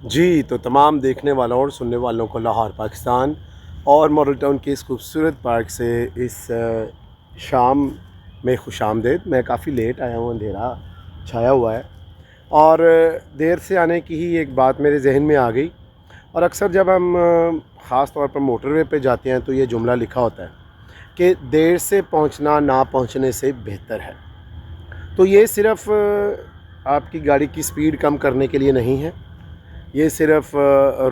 جی تو تمام دیکھنے والوں اور سننے والوں کو لاہور پاکستان اور ماڈل ٹاؤن کے اس خوبصورت پارک سے اس شام میں خوش آمدید۔ میں کافی لیٹ آیا ہوں، اندھیرا چھایا ہوا ہے اور دیر سے آنے کی ہی ایک بات میرے ذہن میں آ گئی، اور اکثر جب ہم خاص طور پر موٹر وے پہ جاتے ہیں تو یہ جملہ لکھا ہوتا ہے کہ دیر سے پہنچنا نہ پہنچنے سے بہتر ہے۔ تو یہ صرف آپ کی گاڑی کی سپیڈ کم کرنے کے لیے نہیں ہے، یہ صرف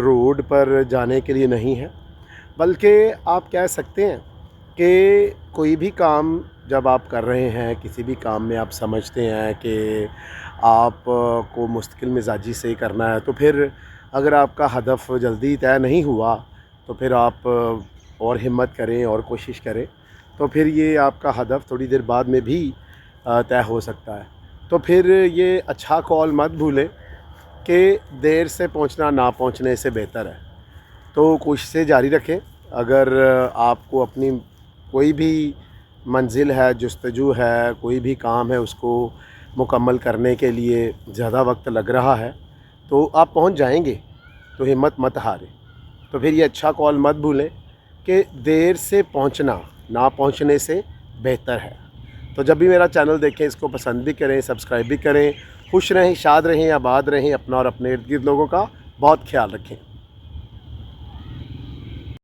روڈ پر جانے کے لیے نہیں ہے، بلکہ آپ کہہ سکتے ہیں کہ کوئی بھی کام جب آپ کر رہے ہیں، کسی بھی کام میں آپ سمجھتے ہیں کہ آپ کو مستقل مزاجی سے کرنا ہے، تو پھر اگر آپ کا ہدف جلدی طے نہیں ہوا تو پھر آپ اور ہمت کریں اور کوشش کریں، تو پھر یہ آپ کا ہدف تھوڑی دیر بعد میں بھی طے ہو سکتا ہے۔ تو پھر یہ اچھا کال مت بھولیں کہ دیر سے پہنچنا نہ پہنچنے سے بہتر ہے۔ تو کوششیں جاری رکھیں۔ اگر آپ کو اپنی کوئی بھی منزل ہے، جستجو ہے، کوئی بھی کام ہے، اس کو مکمل کرنے کے لیے زیادہ وقت لگ رہا ہے تو آپ پہنچ جائیں گے، تو ہمت مت ہاریں۔ تو پھر یہ اچھا کال مت بھولیں کہ دیر سے پہنچنا نہ پہنچنے سے بہتر ہے۔ تو جب بھی میرا چینل دیکھیں، اس کو پسند بھی کریں، سبسکرائب بھی کریں۔ خوش رہیں، شاد رہیں، آباد رہیں، اپنا اور اپنے ارد گرد لوگوں کا بہت خیال رکھیں۔